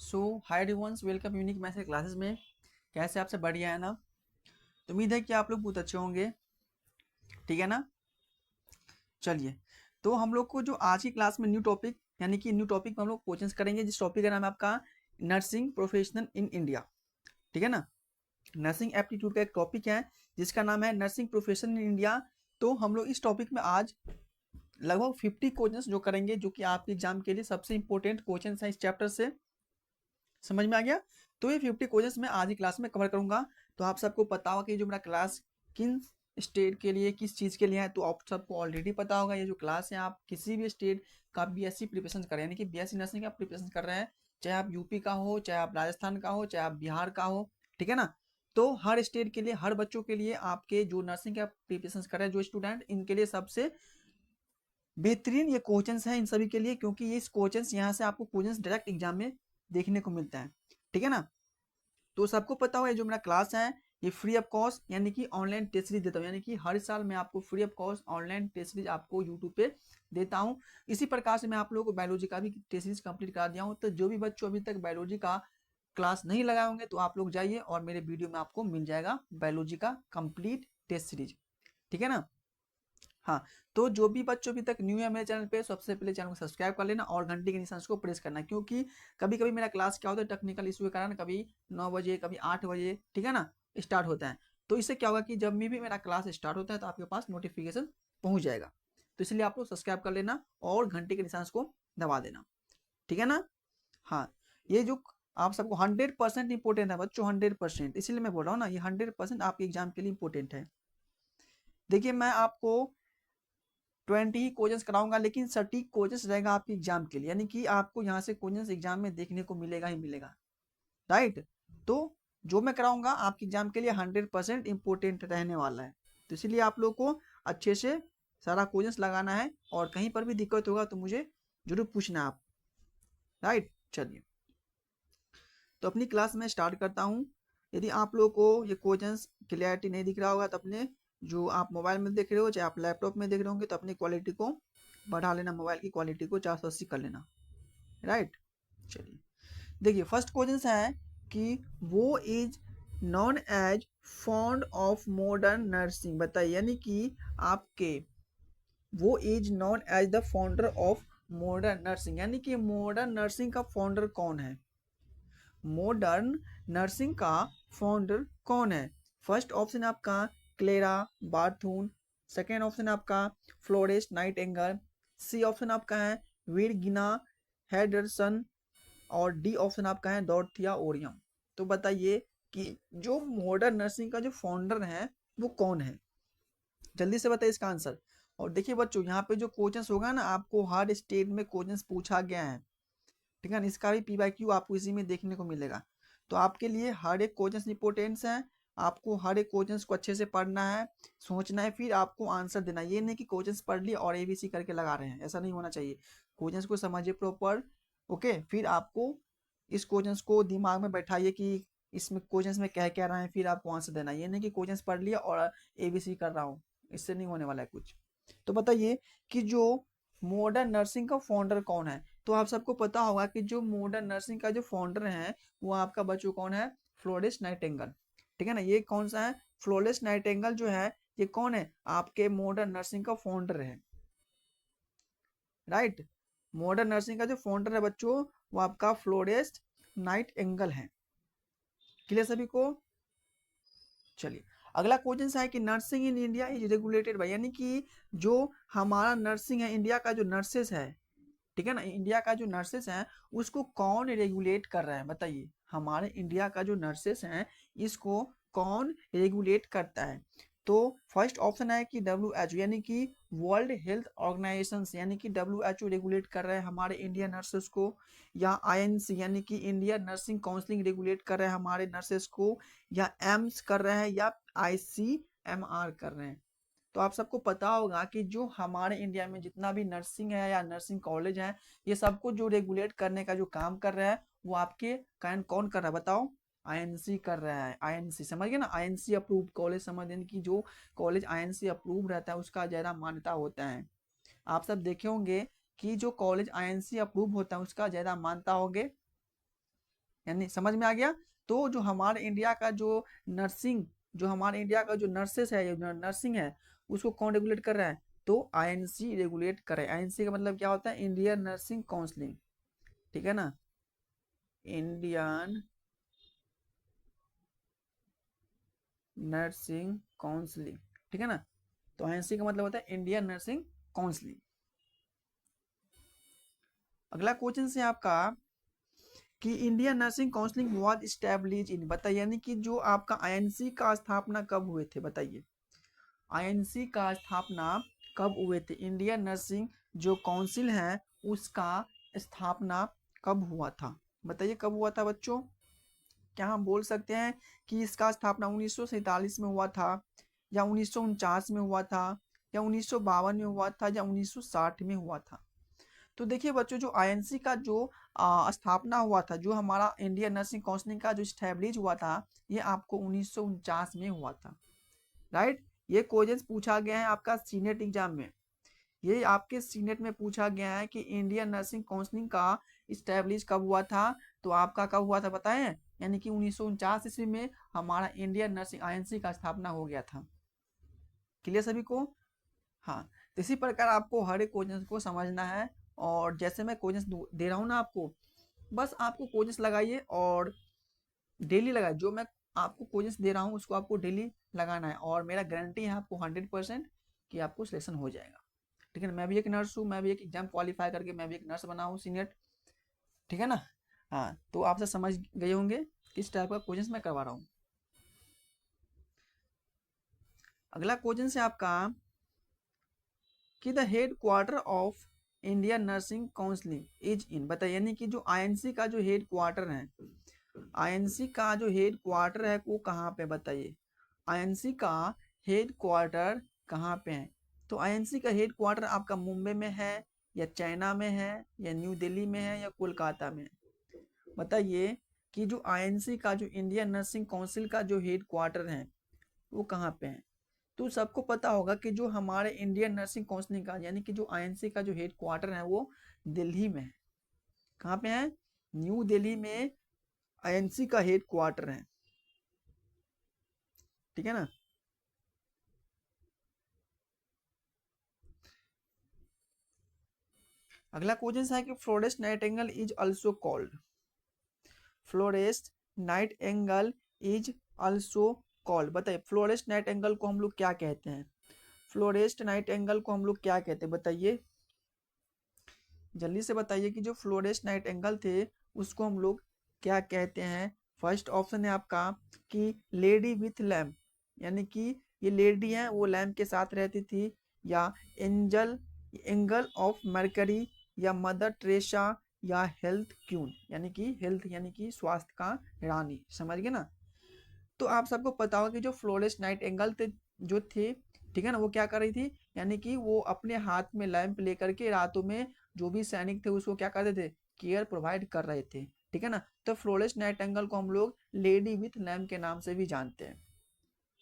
सो hi everyones, welcome unique maths classes में। कैसे आप सब बढ़िया है ना। तो उम्मीद है कि आप लोग बहुत अच्छे होंगे, ठीक है ना। चलिए, तो हम लोग को जो आज की क्लास में न्यू टॉपिक यानी कि न्यू टॉपिक में हम लोग क्वेश्चंस करेंगे, जिस टॉपिक का नाम है आपका नर्सिंग प्रोफेशनल इन इंडिया, ठीक है ना। नर्सिंग एप्टीट्यूड का एक टॉपिक है जिसका नाम है नर्सिंग प्रोफेशन इन इंडिया। तो हम लोग इस टॉपिक में आज लगभग 50 क्वेश्चंस जो करेंगे, जो कि आपके एग्जाम के लिए सबसे इंपॉर्टेंट क्वेश्चंस हैं इस चैप्टर से। समझ में आ गया। तो ये 50 क्वेश्चंस मैं आज की क्लास में कवर करूंगा। तो आप सबको पता होगा कि जो मेरा क्लास किन स्टेट के लिए किस चीज़ के लिए है, तो आप सबको ऑलरेडी पता होगा। ये जो क्लास है, आप किसी भी स्टेट का बीएससी प्रिपरेशन कर रहे हैं, यानी कि बीएससी नर्सिंग का प्रिपरेशन कर रहे हैं, चाहे आप यूपी का हो, चाहे आप राजस्थान का हो, चाहे आप बिहार का हो, ठीक है ना। तो हर स्टेट के लिए, हर बच्चों के लिए, आपके जो नर्सिंग का प्रिपरेशन कर रहे हैं जो स्टूडेंट, इनके लिए सबसे बेहतरीन ये क्वेश्चंस हैं इन सभी के लिए, क्योंकि ये क्वेश्चंस यहाँ से आपको क्वेश्चंस डायरेक्ट एग्जाम में देखने को मिलता है, ठीक है ना। तो सबको पता हो, ये जो मेरा क्लास है ये फ्री ऑफ कॉस्ट यानी कि ऑनलाइन टेस्ट सीरीज देता हूँ, यानी कि हर साल मैं आपको free of cost online test series आपको यूट्यूब पे देता हूँ। इसी प्रकार से मैं आप लोगों को बायोलॉजी का भी टेस्ट सीरीज कंप्लीट करा दिया हूँ। तो जो भी बच्चों अभी तक बायोलॉजी का क्लास नहीं लगाए होंगे, तो आप लोग जाइए और मेरे वीडियो में आपको मिल जाएगा बायोलॉजी का कंप्लीट टेस्ट सीरीज, ठीक है ना। हाँ, तो जो भी बच्चों अभी तक न्यू है मेरे चैनल पे, सबसे पहले चैनल को सब्सक्राइब कर लेना और घंटी के निशान को प्रेस करना, क्योंकि कभी कभी मेरा क्लास क्या होता है, टेक्निकल इशू के कारण कभी 9 बजे कभी 8 बजे, ठीक है ना, स्टार्ट होता है। तो इससे क्या होगा कि जब भी मेरा क्लास स्टार्ट होता है तो आपके पास नोटिफिकेशन पहुंच जाएगा। तो इसलिए आप लोग सब्सक्राइब कर लेना और घंटे के निशान को दबा देना, ठीक है ना। हाँ, ये जो आप सबको 100% इंपॉर्टेंट है बच्चों, 100%, इसीलिए मैं बोल रहा हूँ ना, ये 100% आपके एग्जाम के लिए इंपॉर्टेंट है। देखिए, मैं आपको 20 ही क्वेश्चंस कराऊंगा, लेकिन सटीक क्वेश्चंस रहेगा आपके एग्जाम के लिए, यानी कि आपको यहाँ से क्वेश्चंस एग्जाम में देखने को मिलेगा ही मिलेगा, राइट। तो जो मैं कराऊंगा आपके एग्जाम के लिए 100% इंपॉर्टेंट रहने वाला है। तो इसलिए आप लोग को अच्छे से सारा क्वेश्चंस लगाना है, और कहीं पर भी दिक्कत होगा तो मुझे जरूर पूछना आप, राइट। चलिए, तो अपनी क्लास में स्टार्ट करता हूँ। यदि आप लोगों को ये क्वेश्चंस क्लियरिटी नहीं दिख रहा होगा, तो अपने जो आप मोबाइल में देख रहे हो, चाहे आप लैपटॉप में देख रहे होंगे, तो अपनी क्वालिटी को बढ़ा लेना, मोबाइल की क्वालिटी को 480 कर लेना, राइट। चलिए, देखिए फर्स्ट क्वेश्चन है कि वो is known as fond of modern nursing, बताइए, यानी कि आपके वो is known as the founder of modern nursing, यानी कि मॉडर्न नर्सिंग का फाउंडर कौन है, मॉडर्न नर्सिंग का फाउंडर कौन है। फर्स्ट ऑप्शन आपका क्लेरा बार्थून, सेकेंड ऑप्शन आपका फ्लोरेंस नाइटिंगेल, सी ऑप्शन आपका है विरगिना हेडरसन, और डी ऑप्शन आपका है डॉर्थिया ओरियम। तो बताइए कि जो मॉडर्न नर्सिंग का जो फाउंडर है वो कौन है, जल्दी से बताइए इसका आंसर। और देखिए बच्चों, यहाँ पे जो क्वेश्चंस होगा ना, आपको हर स्टेट में क्वेश्चंस पूछा गया है, ठीक है ना। इसका भी पीवाईक्यू आपको इसी में देखने को मिलेगा। तो आपके लिए हर एक क्वेश्चन इंपोर्टेंस है, आपको हर एक क्वेश्चन को अच्छे से पढ़ना है, सोचना है, फिर आपको आंसर देना है। ये नहीं कि क्वेश्चन पढ़ लिए और एबीसी करके लगा रहे हैं, ऐसा नहीं होना चाहिए। क्वेश्चन को समझिए प्रॉपर, ओके, फिर आपको इस क्वेश्चन को दिमाग में बैठाइए कि इसमें क्वेश्चन में कह क्या रहा है, फिर आपको आंसर देना है। ये नहीं कि क्वेश्चन पढ़ लिया और एबीसी कर रहा हूँ, इससे नहीं होने वाला है कुछ। तो बताइए कि जो मॉडर्न नर्सिंग का फाउंडर कौन है। तो आप सबको पता होगा कि जो मॉडर्न नर्सिंग का जो फाउंडर है वो आपका बच्चों कौन है, फ्लोरेंस नाइटिंगेल, ठीक है ना। ये कौन सा है, फ्लोरेंस नाइटिंगेल जो है, ये कौन है, आपके मॉडर्न नर्सिंग का फाउंडर है, राइट। मॉडर्न नर्सिंग का जो फाउंडर है बच्चों, वो आपका फ्लोरेंस नाइटिंगेल है। क्लियर सभी को। चलिए, अगला क्वेश्चन है कि nursing in India is regulated by, यानी कि जो हमारा नर्सिंग है, इंडिया का जो नर्सेस है, ठीक है ना, इंडिया का जो नर्सेस हैं उसको कौन रेगुलेट कर रहा है, बताइए। हमारे इंडिया का जो नर्सेस हैं इसको कौन रेगुलेट करता है। तो फर्स्ट ऑप्शन है कि WHO, यानी कि वर्ल्ड हेल्थ ऑर्गेनाइजेशन, यानी कि WHO रेगुलेट कर रहा है हमारे इंडियन नर्सेस को, या INC यानी कि इंडियन नर्सिंग काउंसिलिंग रेगुलेट कर रहा है हमारे नर्सेस को, या एम्स कर रहा है, या ICMR कर रहे हैं। तो आप सबको पता होगा कि जो हमारे इंडिया में जितना भी नर्सिंग है या नर्सिंग कॉलेज है, ये सबको जो रेगुलेट करने का जो काम कर रहा है वो आपके कैन कौन कर रहा है, बताओ। INC कर रहा है। INC समझ गए ना, INC अप्रूव्ड कॉलेज समझ लें कि जो कॉलेज INC अप्रूव रहता है उसका ज़्यादा मान्यता होता है। आप सब देखे होंगे कि जो कॉलेज INC अप्रूव होता है उसका ज़्यादा मानता होगे, यानी समझ में आ गया। तो जो हमारे इंडिया का जो नर्सिंग, जो हमारे इंडिया का जो नर्सेस है, जो नर्सिंग है, उसको कौन रेगुलेट कर रहा है? तो आईएनसी रेगुलेट कर रहा है। आईएनसी का मतलब क्या होता है? इंडियन नर्सिंग काउंसिलिंग, ठीक है ना, इंडियन नर्सिंग काउंसिलिंग, ठीक है ना। तो आईएनसी का मतलब होता है इंडियन नर्सिंग काउंसिलिंग। अगला क्वेश्चन से आपका कि Indian nursing counselling was establish in, बताइए, यानी कि जो आपका आईएनसी का स्थापना कब हुए थे? बताइए, आईएनसी का स्थापना कब हुए थे? इंडियन नर्सिंग जो काउंसिल है उसका स्थापना कब हुआ था? बताइए कब हुआ था बच्चों। क्या हम बोल सकते हैं कि इसका स्थापना 1947 में हुआ था, या 1949 में हुआ था, या 1952 में हुआ था, या 1960 में हुआ था? तो देखिए बच्चों, जो आईएनसी का जो स्थापना हुआ था, जो हमारा इंडियन नर्सिंग काउंसिलिंग का जो स्टैब्लिश हुआ था, ये आपको 1949 में हुआ था, राइट। ये क्वेश्चन पूछा गया है आपका सीनेट एग्जाम में। ये आपके सीनेट में पूछा गया है कि इंडियन नर्सिंग काउंसिलिंग का स्टैब्लिश कब हुआ था। तो आपका कब हुआ था बताएं? यानी कि 1949 ईस्वी में हमारा इंडियन नर्सिंग आईएनसी का स्थापना हो गया था। क्लियर सभी को? हाँ। तो इसी प्रकार आपको हर एक क्वेश्चन को समझना है, और जैसे मैं क्वेश्चन दे रहा हूँ ना आपको, बस आपको क्वेश्चन लगाइए और डेली लगाइए। जो मैं आपको क्वेश्चन दे रहा हूँ उसको आपको डेली लगाना है, और मेरा गारंटी है आपको 100% कि आपको सिलेक्शन हो जाएगा, ठीक है ना। मैं भी एक नर्स हूँ, मैं भी एक एग्जाम क्वालिफाई करके मैं भी एक नर्स बना हूँ सीनियर, ठीक है ना। हाँ, तो आप सब समझ गए होंगे किस टाइप का क्वेश्चन मैं करवा रहा हूँ। अगला क्वेश्चन से आपका कि the head quarter of Indian nursing counselling is in, बताइए, यानी कि जो आईएनसी का जो हेड क्वार्टर है, आईएनसी का जो हेड क्वार्टर है वो कहाँ पे? बताइए, आईएनसी का हेड क्वार्टर कहाँ पे है? तो आईएनसी का हेड क्वार्टर आपका मुंबई में है, या चाइना में है, या न्यू दिल्ली में है, या कोलकाता में है? बताइए कि जो आईएनसी का जो इंडियन नर्सिंग काउंसिल का जो हेड क्वार्टर है वो कहाँ पे है? तो सबको पता होगा कि जो हमारे इंडियन नर्सिंग काउंसिल का यानी कि जो आईएनसी का जो हेड क्वार्टर है वो दिल्ली में है। कहाँ पे है? न्यू दिल्ली में आईएनसी का हेड क्वार्टर है, ठीक है ना। अगला क्वेश्चन है कि Florence Nightingale is also called, Florence Nightingale is also called, बताइए फ्लोरेस्ट नाइटिंगेल को हम लोग क्या कहते हैं? फ्लोरेस्ट नाइटिंगेल को हम लोग क्या कहते हैं? बताइए जल्दी से बताइए कि जो फ्लोरेस्ट नाइटिंगेल थे उसको हम लोग क्या कहते हैं? फर्स्ट ऑप्शन है आपका कि लेडी विथ लैम्प, यानी कि ये लेडी है वो लैम्प के साथ रहती थी, या एंजल एंगल ऑफ मरकरी, या मदर ट्रेसा, या हेल्थ क्यून, यानी कि हेल्थ यानी कि स्वास्थ्य का रानी, समझ गए ना। तो आप सबको पता होगा कि जो फ्लोरेस्ट नाइटिंगेल थे जो थे, ठीक है ना, वो क्या कर रही थी? यानी कि वो अपने हाथ में लैंप लेकर के रातों में जो भी सैनिक थे उसको क्या करते थे? केयर प्रोवाइड कर रहे थे, ठीक है ना। तो फ्लोरेस्ट नाइटिंगेल को हम लोग लेडी विथ लैम्प के नाम से भी जानते हैं।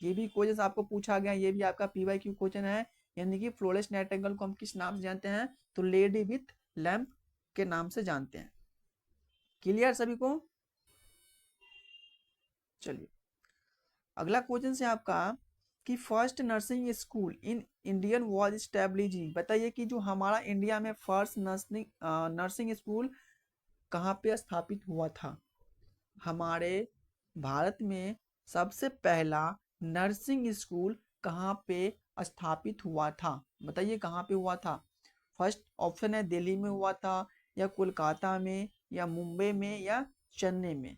ये भी क्वेश्चन आपको पूछा गया, ये भी आपका पीवाईक्यू क्वेश्चन है। यानी कि फ्लोरेस्ट नाइटिंगेल को हम किस नाम से जानते हैं? तो लेडी विथ लैम्प के नाम से जानते हैं। क्लियर सभी को? चलिए, अगला क्वेश्चन से आपका कि first nursing school in Indian was establish, बताइए कि जो हमारा इंडिया में फर्स्ट नर्सिंग नर्सिंग स्कूल कहाँ पे स्थापित हुआ था? हमारे भारत में सबसे पहला नर्सिंग स्कूल कहाँ पे स्थापित हुआ था? बताइए कहाँ पे हुआ था? फर्स्ट ऑप्शन है दिल्ली में हुआ था, या कोलकाता में, या मुंबई में, या चेन्नई में?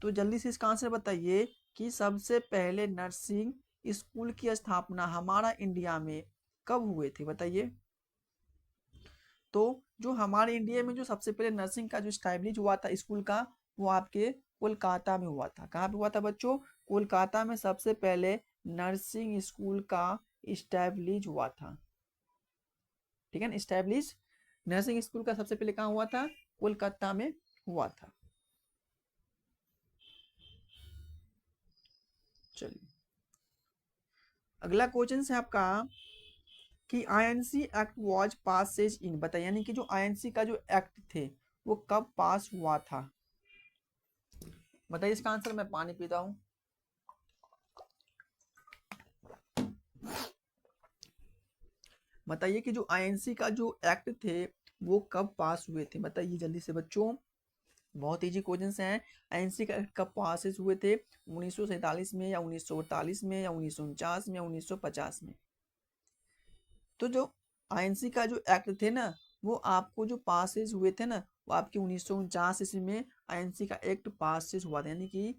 तो जल्दी से इसका आंसर बताइए कि सबसे पहले नर्सिंग स्कूल की स्थापना हमारा इंडिया में कब हुए थे? बताइए। तो जो हमारे इंडिया में जो सबसे पहले नर्सिंग का जो स्टैब्लिश हुआ था स्कूल का, वो आपके कोलकाता में हुआ था। कहाँ पे हुआ था बच्चों? कोलकाता में सबसे पहले नर्सिंग स्कूल का स्टैब्लिश हुआ था, ठीक है ना। स्टैब्लिश नर्सिंग स्कूल का सबसे पहले कहाँ हुआ था? कोलकाता में हुआ था। चलिए, अगला क्वेश्चन है आपका कि आईएनसी एक्ट वाज पासेज इन, बताइए, यानी कि जो आईएनसी का जो एक्ट थे वो कब पास हुआ था? बताइए इसका आंसर। मैं पानी पीता हूँ। बताइए कि जो आईएनसी का जो एक्ट थे वो कब पास हुए थे, बताइए जल्दी से बच्चों। बहुत इजी क्वेश्चन हैं। आईएनसी का एक्ट कब पास हुए थे? 1947 में या 1948 में या 1949 में या 1950 में? तो जो आईएनसी का जो एक्ट थे ना, वो आपको जो पासेस हुए थे ना, वो आपके 1949 ईस्वी में आईएनसी का एक्ट पासेस हुआ था। यानी कि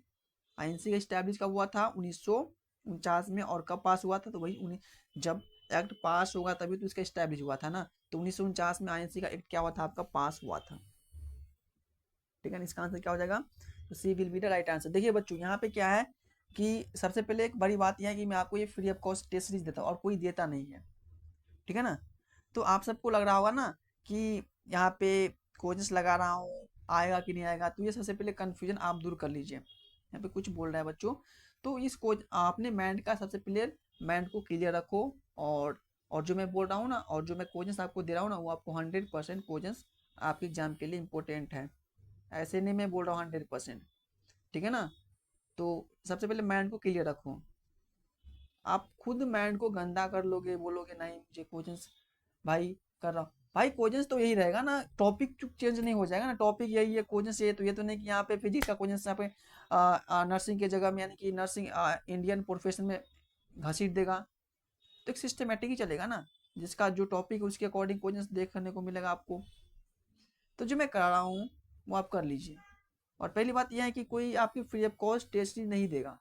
आईएनसी का स्टैब्लिश कब हुआ था? 1949 में। और कब पास हुआ था? तो वही जब एक्ट पास होगा तभी तो इसका स्टैब्लिश हुआ था ना। तो 1949 में आईएनसी का एक्ट क्या हुआ था आपका? पास हुआ था। ठीक है, इसका आंसर क्या हो जाएगा? तो C will be the right answer. देखिए बच्चों, यहाँ पे क्या है कि सबसे पहले एक बड़ी बात यह है कि मैं आपको ये free of cost test series देता हूँ और कोई देता नहीं है। ठीक है ना। तो आप सबको लग रहा होगा ना कि यहाँ पे कोजेस लगा रहा हूँ, आएगा कि नहीं आएगा। तो ये सबसे पहले कंफ्यूजन आप दूर कर लीजिए। यहाँ पे कुछ बोल रहा है बच्चों, तो इस कोज आपने माइंड का सबसे पहले माइंड को क्लियर रखो। और जो मैं बोल रहा हूँ ना, और जो मैं कोजेंस आपको दे रहा हूँ ना, वो आपको 100% कोजेंस आपके एग्जाम के लिए इंपॉर्टेंट है। ऐसे नहीं मैं बोल रहा हूँ 100%। ठीक है ना। तो सबसे पहले माइंड को क्लियर रखो। आप खुद माइंड को गंदा कर लोगे, बोलोगे नहीं मुझे क्वेश्चंस भाई कर रहा हूँ। भाई क्वेश्चंस तो यही रहेगा ना, टॉपिक चेंज नहीं हो जाएगा ना। टॉपिक यही है, क्वेश्चंस ये तो नहीं कि यहाँ पे फिजिक्स का क्वेश्चंस यहाँ पे नर्सिंग के जगह में, यानी कि नर्सिंग इंडियन प्रोफेशन में घसीट देगा। तो एक सिस्टमेटिक ही चलेगा ना, जिसका जो टॉपिक है उसके अकॉर्डिंग क्वेश्चंस देखने को मिलेगा आपको। तो जो मैं करा रहा हूँ वो आप कर लीजिए। और पहली बात यह है कि कोई आपकी फ्री ऑफ कॉस्ट टेस्ट नहीं देगा,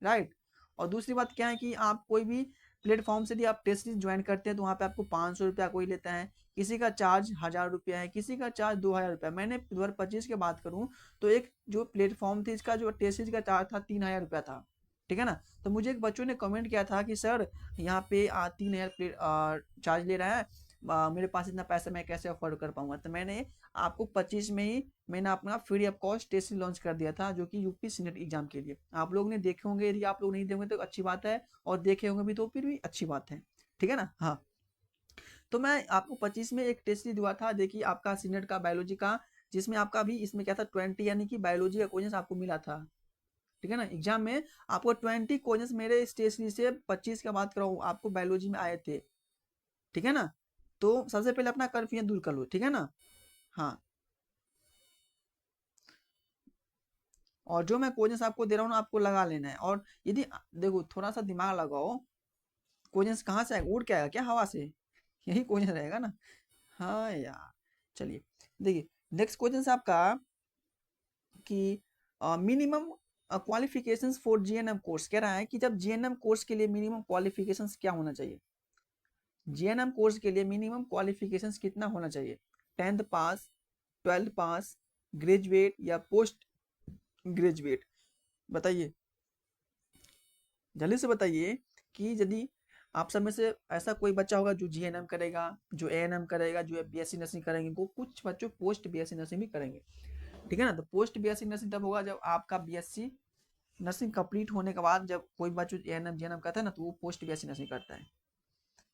राइट। और दूसरी बात क्या है कि आप कोई भी प्लेटफॉर्म से यदि आप टेस्ट सीरीज ज्वाइन करते हैं तो वहाँ पे आपको 500 रुपया कोई लेता है, किसी का चार्ज 1000 रुपया है, किसी का चार्ज 2000 रुपया। मैंने 2025 की बात करूँ तो एक जो प्लेटफॉर्म थी इसका जो टेस्ट सीरीज का चार्ज था 3000 रुपया था। ठीक है ना। तो मुझे एक बच्चों ने कमेंट किया था कि सर यहाँ पे 3000 चार्ज ले रहा है, मेरे पास इतना पैसा मैं कैसे अफोर्ड कर पाऊंगा। तो मैंने आपको 25 में ही मैंने अपना free of cost test launch कर दिया था, जो कि यूपी सीनेट एग्जाम के लिए। आप लोग ने देखे होंगे, यदि आप लोग नहीं देंगे तो अच्छी बात है, और देखे होंगे भी तो फिर भी अच्छी बात है। ठीक है ना। हाँ, तो मैं आपको 25 में एक टेस्ट दिया था, देखिए आपका सीनेट का बायोलॉजी का, जिसमें आपका भी इसमें क्या था 20, यानी कि बायोलॉजी का क्वेश्चन आपको मिला था। ठीक है ना। एग्जाम में आपको 20 क्वेश्चन मेरे स्टेशनरी से 25 का बात कर रहा हूँ आपको बायोलॉजी में आए थे। ठीक है ना। तो सबसे पहले अपना कन्फ्यूजन दूर कर लो। ठीक है ना। हाँ, और जो मैं क्वेश्चंस आपको दे रहा हूँ ना, आपको लगा लेना है। और यदि देखो थोड़ा सा दिमाग लगाओ, क्वेश्चंस कहाँ से आएगा? उड़ के आएगा क्या हवा से? यही क्वेश्चन रहेगा ना। हाँ यार, चलिए देखिए नेक्स्ट क्वेश्चन आपका कि minimum qualifications for GNM course. कह रहा है कि जब जीएनएम कोर्स के लिए मिनिमम क्वालिफिकेशंस क्या होना चाहिए? जीएनएम कोर्स के लिए मिनिमम क्वालिफिकेशंस कितना होना चाहिए? 10th पास, 12th पास, ग्रेजुएट या पोस्ट ग्रेजुएट? बताइए जल्दी से बताइए कि यदि आप सब में से ऐसा कोई बच्चा होगा जो जीएनएम करेगा, जो एएनएम करेगा, जो बीएससी नर्सिंग करेंगे, वो कुछ बच्चों पोस्ट बीएससी नर्सिंग भी करेंगे। ठीक है ना। तो पोस्ट बीएससी नर्सिंग तब होगा जब आपका बीएससी नर्सिंग कंप्लीट होने के बाद, जब कोई बच्चा एएनएम जीएनएम करता है ना, तो वो पोस्ट बीएससी नर्सिंग करता है,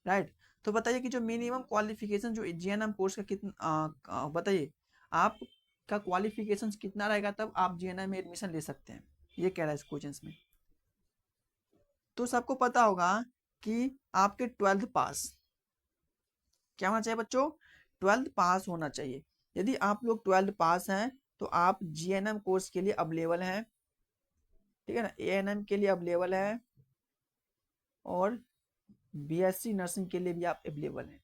राइट। तो बताइए कि जो मिनिमम क्वालिफिकेशन जो जीएनएम कोर्स का कितना, बताइए आपका क्वालिफिकेशन कितना रहेगा तब आप जीएनएम में एडमिशन ले सकते हैं, ये कह रहा है इस क्वेश्चन में। तो सबको पता होगा कि आपके 12th पास क्या होना चाहिए बच्चों? 12th पास होना चाहिए। यदि आप लोग 12th पास हैं तो आप जीएनएम कोर्स के लिए अवेलेबल हैं। ठीक है ना। एएनएम के लिए अवेलेबल है, और बीएससी नर्सिंग के लिए भी आप अवेलेबल हैं।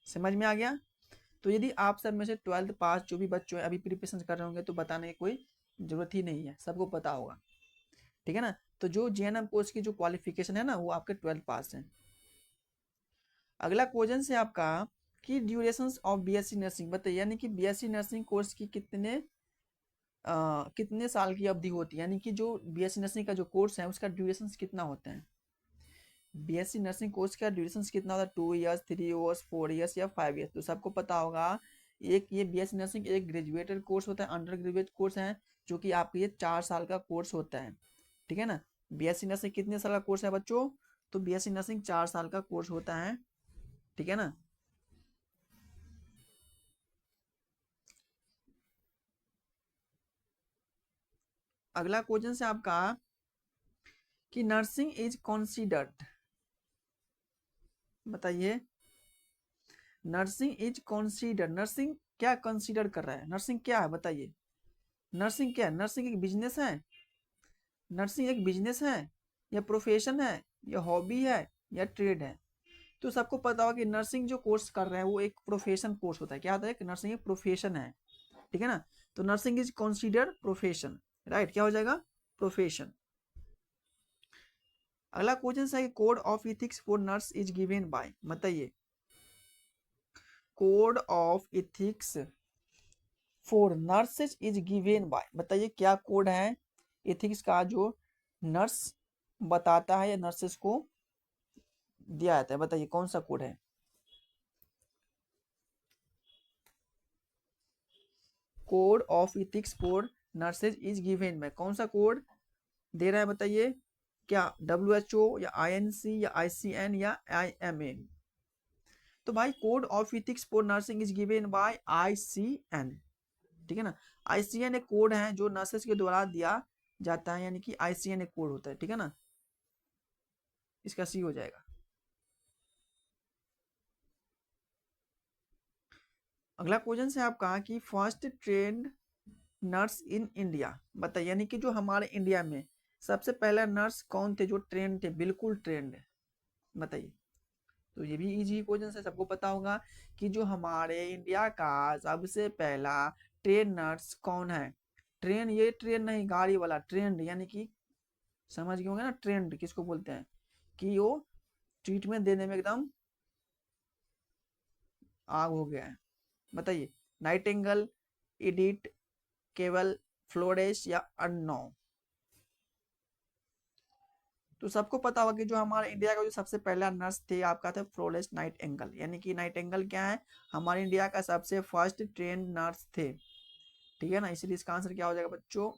समझ में आ गया? तो यदि आप सब में से 12th पास जो भी बच्चों अभी प्रिपरेशन कर रहे होंगे तो बताने की कोई जरूरत ही नहीं है, सबको पता होगा। ठीक है ना। तो जो जीएनएम कोर्स की जो क्वालिफिकेशन है ना, वो आपके 12th पास है। अगला क्वेश्चन है आपका कि ड्यूरेशन ऑफ बीएससी नर्सिंग बताइए, यानी कि बीएससी नर्सिंग कोर्स की कितने साल की अवधि होती है, यानी कि जो बीएससी नर्सिंग का जो कोर्स है उसका ड्यूरेशन कितना होता है? बीएससी नर्सिंग कोर्स का ड्यूरेशन कितना होता है? 2 ईयर्स, 3 ईयर्स, 4 ईयर्स या 5 ईयर्स? तो सबको पता होगा, एक ये बीएससी नर्सिंग एक ग्रेजुएटेड कोर्स होता है, अंडर ग्रेजुएट कोर्स है, जो कि आपके ये 4 साल का कोर्स होता है। ठीक है ना। बीएससी नर्सिंग कितने साल का कोर्स है बच्चों? तो बीएससी नर्सिंग 4 साल का कोर्स होता है। ठीक है ना। अगला क्वेश्चन से आपका कि नर्सिंग इज कंसीडर्ड, बताइए नर्सिंग इज कंसीडर्ड, नर्सिंग क्या कंसीडर कर रहा है, नर्सिंग क्या है बताइए, नर्सिंग क्या है, नर्सिंग एक बिजनेस है, नर्सिंग एक बिजनेस है या प्रोफेशन है या हॉबी है या ट्रेड है। तो सबको पता होगा कि नर्सिंग जो कोर्स कर रहे हैं वो एक प्रोफेशन कोर्स होता है, क्या होता है कि नर्सिंग एक प्रोफेशन है, ठीक है ना। तो nursing is considered profession, right, क्या हो जाएगा प्रोफेशन। अगला क्वेश्चन है code of ethics for nurse is given by, बताइए code of ethics for nurses is given by, बताइए क्या कोड है इथिक्स का जो नर्स बताता है या नर्सेस को दिया जाता है, बताइए कौन सा कोड है। Code of ethics for nurses is given bye, कौन सा कोड दे रहा है बताइए, क्या WHO या INC या ICN या IMA। तो भाई code of ethics for nursing is given bye ICN, ठीक है ना। ICN एक कोड है जो नर्सेस के द्वारा दिया जाता है, यानी कि ICN एक कोड होता है, ठीक है ना, इसका C हो जाएगा। अगला क्वेश्चन से आप कहा कि first trend nurse in India, बताइए यानी कि जो हमारे इंडिया में सबसे पहला नर्स कौन थे जो ट्रेंड थे, बिल्कुल ट्रेंड, बताइए। तो ये भी इजी क्वेश्चन है, सबको पता होगा कि जो हमारे इंडिया का सबसे पहला ट्रेन नर्स कौन है। ट्रेन, ये ट्रेन नहीं गाड़ी वाला ट्रेंड, यानी कि समझ गए होंगे ना ट्रेंड किसको बोलते हैं, कि वो ट्रीटमेंट देने में एकदम आग हो गया है, बताइए नाइटिंगेल, एडिथ, केवल, फ्लोरेस या अन्नो। तो सबको पता होगा कि जो हमारे इंडिया का जो सबसे पहला नर्स थे आपका था फ्लोरेंस नाइटिंगेल, यानी कि नाइटिंगेल क्या है, हमारे इंडिया का सबसे फर्स्ट ट्रेन नर्स थे, ठीक है ना। इसलिए इसका आंसर क्या हो जाएगा बच्चों,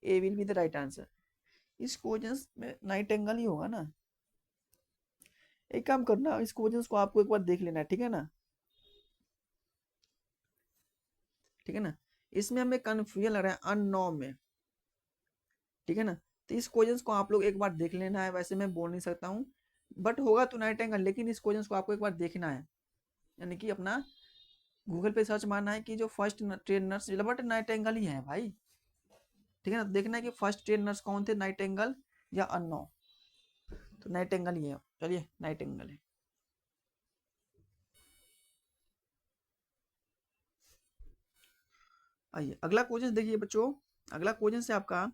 A will be the right answer. इस क्वेश्चन में नाइटिंगेल ही होगा ना। एक काम करना, इस क्वेश्चन को आपको एक बार देख लेना है, ठीक है ना, ठीक है ना। इसमें हमें कंफ्यूजन लग रहा है अननो में, ठीक है ना। तो इस क्वेश्चन को आप लोग एक बार देख लेना है, वैसे मैं बोल नहीं सकता हूँ बट होगा तो नाइटिंगेल, लेकिन इस क्वेश्चन को आपको एक बार देखना है, यानी कि अपना गूगल पे सर्च मारना है कि जो first train nurse but Nightingale ही है भाई, ठीक है ना। तो देखना है कि फर्स्ट ट्रेन नर्स कौन थे, नाइटिंगेल या अन्नो, तो नाइटिंगेल ही है, चलिए नाइटिंगेल है। आइए अगला क्वेश्चन देखिए बच्चों, अगला क्वेश्चन से आपका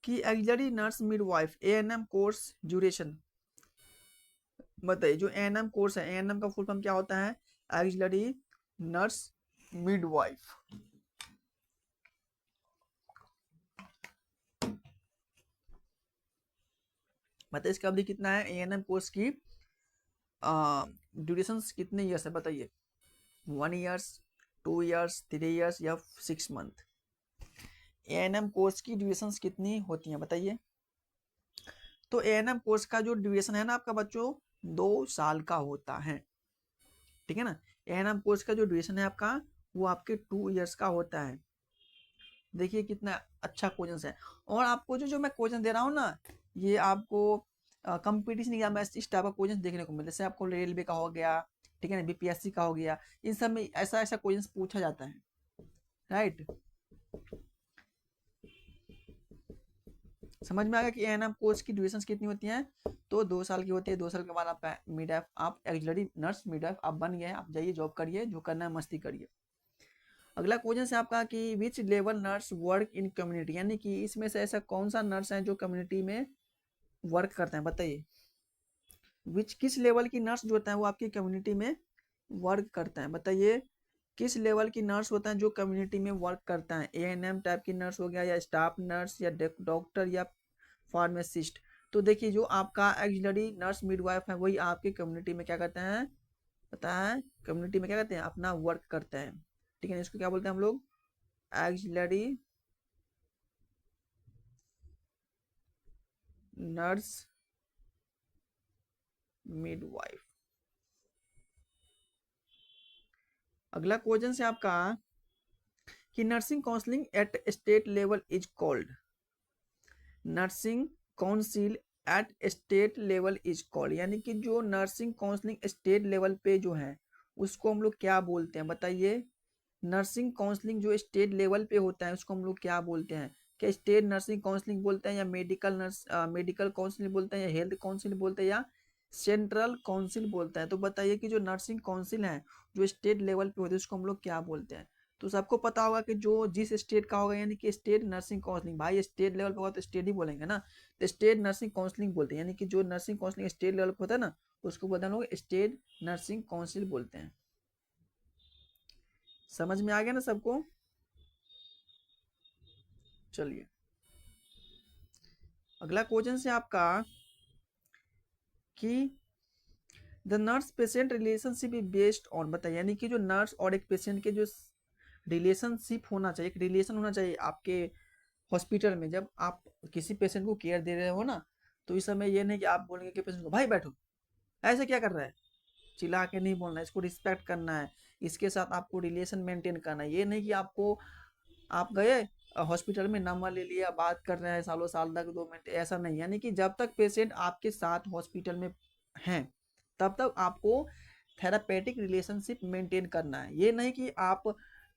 कि axillary nurse midwife ANM course duration, बताइए जो ANM कोर्स है ANM का फुल फॉर्म क्या होता है, एक्सिलरी नर्स मिडवाइफ। बताइए इसका अवधि कितना है, ANM कोर्स की ड्यूरेशन कितने ईयर्स है, बताइए 1 ईयर्स, 2 ईयर्स, 3 ईयर्स या 6 मंथ। ANM कोर्स की ड्यूरेशन कितनी होती हैं बताइए। तो ANM कोर्स का जो ड्यूरेशन है ना आपका बच्चों 2 साल का होता है, ठीक है ना। ANM कोर्स का जो ड्यूरेशन है आपका वो आपके 2 ईयर्स का होता है। देखिए कितना अच्छा क्वेश्चन है, और आपको जो जो मैं क्वेश्चन दे रहा हूँ ना, ये आपको कंपटीशन एग्जाम में इस टाइप का क्वेश्चन देखने को मिलता है, जैसे आपको रेलवे का हो गया, ठीक है ना, BPSC का हो गया, इन सब में ऐसा ऐसा क्वेश्चन पूछा जाता है, राइट। समझ में आ गया कि एएनएम कोर्स की ड्यूरेशन कितनी होती है, तो 2 साल की होती है। 2 साल के बाद आपका मिड आप एक्सिलरी नर्स मिड आप बन गए, आप जाइए जॉब करिए, जो करना है मस्ती करिए। अगला क्वेश्चन है आपका कि which level nurse work in community, यानी कि इसमें से ऐसा कौन सा नर्स है जो कम्युनिटी में वर्क करते हैं, बताइए विच किस लेवल की नर्स जो होता है वो आपकी कम्युनिटी में वर्क करता है, बताइए किस लेवल की नर्स होता है जो कम्युनिटी में वर्क करता है। ANM टाइप की नर्स हो गया या स्टाफ नर्स या डॉक्टर या फार्मासिस्ट। तो देखिए जो आपका एक्सिलरी नर्स मिडवाइफ है वही आपके कम्युनिटी में क्या करते हैं, पता है कम्युनिटी में क्या करते हैं, अपना वर्क करते हैं, ठीक है। इसको क्या बोलते हैं हम लोग, एक्सिलरी नर्स मिडवाइफ, अगला क्वेश्चन से आपका कि nursing counselling at state level is called, nursing council at state level is called, यानी कि जो नर्सिंग काउंसलिंग स्टेट लेवल पे जो है उसको हम लोग क्या बोलते हैं बताइए। नर्सिंग काउंसलिंग जो स्टेट लेवल पे होता है उसको हम लोग क्या बोलते हैं? क्या स्टेट नर्सिंग काउंसलिंग बोलते हैं, या मेडिकल काउंसिल बोलते हैं, या हेल्थ काउंसिल बोलते हैं, या सेंट्रल काउंसिल बोलते हैं? तो बताइए कि जो नर्सिंग काउंसिल है जो स्टेट लेवल पे होती है उसको हम लोग क्या बोलते हैं? तो सबको पता होगा कि जो जिस स्टेट का होगा, यानी कि स्टेट नर्सिंग काउंसलिंग, भाई स्टेट लेवल पे होगा तो स्टेट ही बोलेंगे ना, तो स्टेट नर्सिंग काउंसलिंग बोलते हैं, यानी कि जो नर्सिंग काउंसलिंग स्टेट लेवल पे होता है ना उसको बोलते हैं लोग स्टेट नर्सिंग काउंसिल बोलते हैं। समझ में आ गया ना सबको? चलिए अगला क्वेश्चन से आपका कि the nurse patient relationship is based on, बताइए, यानी कि जो नर्स और एक पेशेंट के जो रिलेशनशिप होना चाहिए, एक रिलेशन होना चाहिए आपके हॉस्पिटल में। जब आप किसी पेशेंट को केयर दे रहे हो ना, तो इस समय ये नहीं कि आप बोलेंगे कि पेशेंट को भाई बैठो, ऐसे क्या कर रहा है, चिल्ला के नहीं बोलना है, इसको रिस्पेक्ट करना है, इसके साथ आपको रिलेशन मेंटेन करना है। ये नहीं कि आपको आप गए हॉस्पिटल में नंबर ले लिया, बात कर रहे हैं सालों साल तक 2 मिनट, ऐसा नहीं। यानी कि जब तक पेशेंट आपके साथ हॉस्पिटल में हैं तब तक आपको थेरापेटिक रिलेशनशिप मेंटेन करना है। ये नहीं कि आप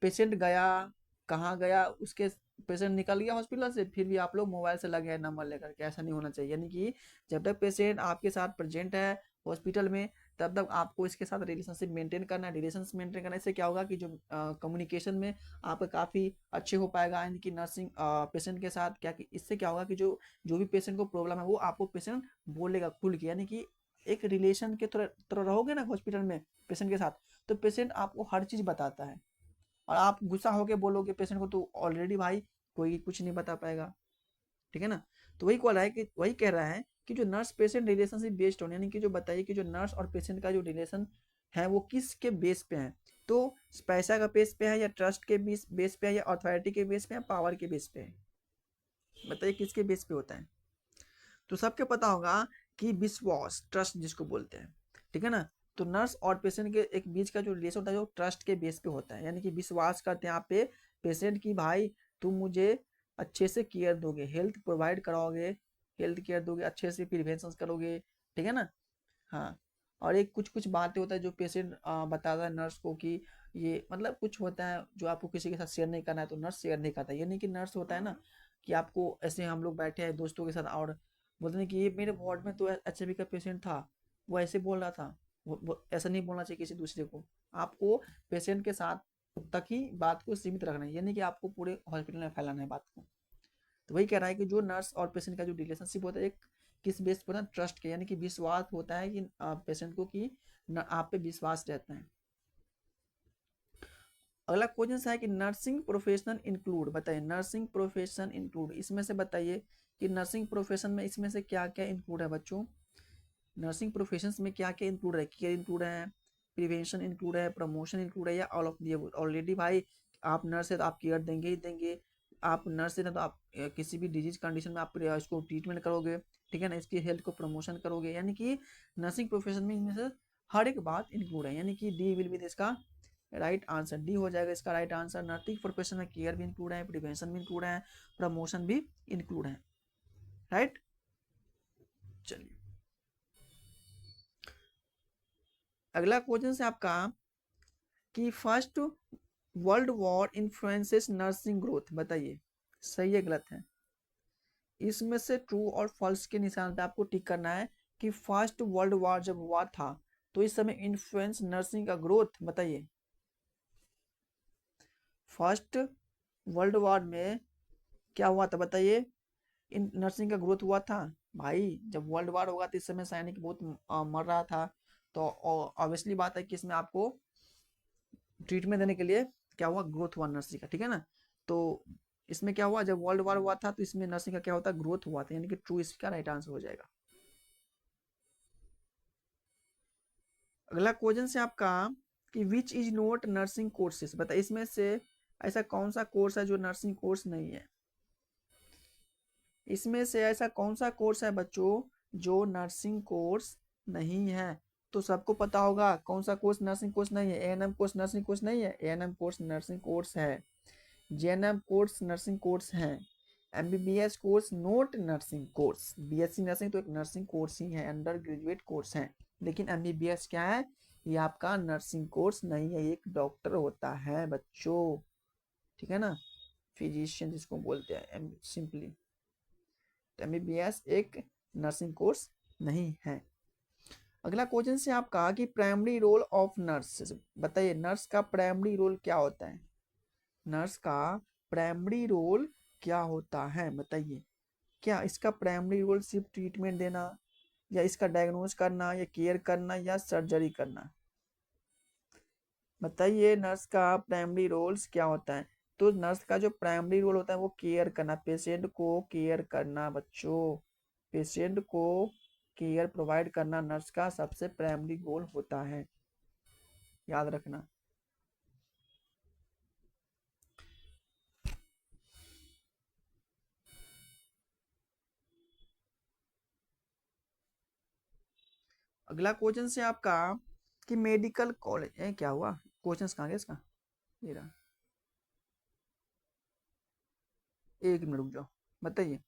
पेशेंट गया, कहाँ गया, उसके पेशेंट निकल गया हॉस्पिटल से फिर भी आप लोग मोबाइल से लगे हैं नंबर लेकर के, ऐसा नहीं होना चाहिए। यानी कि जब तक पेशेंट आपके साथ प्रेजेंट है हॉस्पिटल में तब तक आपको इसके साथ रिलेशनशिप मेंटेन करना है। रिलेशनशिप मेंटेन करने से क्या होगा कि जो कम्युनिकेशन में आपका काफ़ी अच्छे हो पाएगा, यानी कि नर्सिंग पेशेंट के साथ क्या, कि इससे क्या होगा कि जो जो भी पेशेंट को प्रॉब्लम है वो आपको पेशेंट बोलेगा खुल के, यानी कि एक रिलेशन के तरह तरह रहोगे ना हॉस्पिटल में पेशेंट के साथ, तो पेशेंट आपको हर चीज़ बताता है। और आप गुस्सा होकर बोलोगे पेशेंट को तो ऑलरेडी भाई कोई कुछ नहीं बता पाएगा, ठीक है ना। तो वही कह रहा है कि वही कह रहा है कि जो nurse patient relationship based on, यानी कि जो बताइए कि जो नर्स और पेशेंट का जो रिलेशन है वो किसके बेस पे है? तो पैसा का बेस पे है, या ट्रस्ट के बेस पे है, या अथॉरिटी के बेस पे, या पावर के बेस पे है? बताइए किसके बेस पे होता है? तो सबके पता होगा कि विश्वास, ट्रस्ट जिसको बोलते हैं, ठीक है ना। तो नर्स और पेशेंट के एक बीच का जो रिलेशन होता है जो ट्रस्ट के बेस पे होता है, यानी कि विश्वास करते हैं आप पे पेशेंट की, भाई तुम मुझे अच्छे से केयर दोगे, हेल्थ प्रोवाइड कराओगे, हेल्थ केयर दोगे, अच्छे से प्रिवेंशन करोगे, ठीक है ना। हाँ, और एक कुछ कुछ बातें होता है जो पेशेंट बताता है नर्स को कि ये मतलब कुछ होता है जो आपको किसी के साथ शेयर नहीं करना है तो नर्स शेयर नहीं करता। ये नहीं कि नर्स होता है ना कि आपको ऐसे हम लोग बैठे हैं दोस्तों के साथ और बोलते हैं कि ये मेरे वार्ड में तो एचआईवी का पेशेंट था, वो ऐसे बोल रहा था, वो ऐसा नहीं बोलना चाहिए किसी दूसरे को। आपको पेशेंट के साथ तक ही बात को सीमित रखना है, यानी कि आपको पूरे हॉस्पिटल में फैलाना है बात को। तो वही कह रहा है कि जो नर्स और पेशेंट का जो रिलेशनशिप होता है एक किस बेस पर ना, ट्रस्ट के, यानी कि विश्वास होता है कि पेशेंट को कि आप पे विश्वास रहता है। अगला क्वेश्चन है कि नर्सिंग प्रोफेशनल इंक्लूड, बताइए नर्सिंग प्रोफेशन इंक्लूड, इसमें से बताइए कि नर्सिंग प्रोफेशन में इसमें से क्या क्या इंक्लूड है बच्चों? नर्सिंग प्रोफेशंस में क्या क्या इंक्लूड है? केयर इंक्लूड है, प्रिवेंशन इंक्लूड है, प्रमोशन इंक्लूड है, या all of the above? Already भाई आप नर्स है तो आप केयर देंगे ही देंगे। आप नर्स है ना तो आप किसी भी डिजीज कंडीशन में आप इसको ट्रीटमेंट करोगे, ठीक है ना, इसकी हेल्थ को प्रमोशन करोगे, यानी कि नर्सिंग प्रोफेशन में इनमें से हर एक बात इंक्लूड है, यानी कि डी विल बी इसका राइट आंसर, डी हो जाएगा इसका राइट आंसर। नर्सिंग प्रोफेशन में केयर भी इंक्लूड है, प्रिवेंशन भी इंक्लूड है, प्रमोशन भी इंक्लूड है, राइट। चलिए अगला क्वेश्चन है आपका कि first world war influences nursing growth, बताइए सही है गलत है? इसमें से ट्रू और फॉल्स के निशान पे आपको टिक करना है कि फर्स्ट वर्ल्ड वॉर जब हुआ था तो इस समय इन्फ्लुएंस नर्सिंग का ग्रोथ, बताइए फर्स्ट वर्ल्ड वॉर में क्या हुआ था बताइए, इन नर्सिंग का ग्रोथ हुआ था। भाई जब वर्ल्ड वॉर होगा तो इस समय सैनिक बहुत मर रहा था, तो ऑब्वियसली बात है कि इसमें आपको ट्रीटमेंट देने के लिए क्या हुआ, ग्रोथ हुआ नर्सिंग का, ठीक है ना। तो इसमें क्या हुआ, जब वर्ल्ड वॉर हुआ था तो इसमें नर्सिंग का क्या होता है, ग्रोथ हुआ था, यानी कि ट्रू इसका राइट आंसर हो जाएगा। अगला क्वेश्चन से आपका कि which is not nursing courses, बताइए इसमें से ऐसा कौन सा कोर्स है जो नर्सिंग कोर्स नहीं है? इसमें से ऐसा कौन सा कोर्स है बच्चों जो नर्सिंग कोर्स नहीं है? तो सबको पता होगा कौन सा कोर्स नर्सिंग कोर्स नहीं है, एएनएम कोर्स नर्सिंग कोर्स नहीं है, एएनएम कोर्स नर्सिंग कोर्स है, जेएनएम कोर्स नर्सिंग कोर्स है, MBBS course note nursing course, BSc nursing तो एक नर्सिंग कोर्स ही है, अंडर ग्रेजुएट कोर्स है, लेकिन एमबीबीएस क्या है, ये आपका नर्सिंग कोर्स नहीं है, एक डॉक्टर होता है बच्चों, ठीक है ना, फिजिशियन जिसको बोलते हैं सिंपली। एमबीबीएस एक नर्सिंग कोर्स नहीं है। अगला क्वेश्चन से आप कहा कि प्राइमरी रोल ऑफ नर्स, बताइए नर्स का प्राइमरी रोल क्या होता है, नर्स का प्राइमरी रोल क्या होता है बताइए, क्या इसका प्राइमरी रोल सिर्फ ट्रीटमेंट देना, या इसका डायग्नोज करना, या केयर करना, या सर्जरी करना, बताइए नर्स का प्राइमरी रोल्स क्या होता है। तो नर्स का जो प्राइमरी रोल होता है वो केयर करना, पेशेंट को केयर करना बच्चों, पेशेंट को केयर प्रोवाइड करना नर्स का सबसे प्राइमरी गोल होता है, याद रखना। अगला क्वेश्चन से आपका कि मेडिकल कॉलेज क्या हुआ, क्वेश्चन कहाँ गया इसका, ये रहा, एक मिनट रुक जाओ, बताइए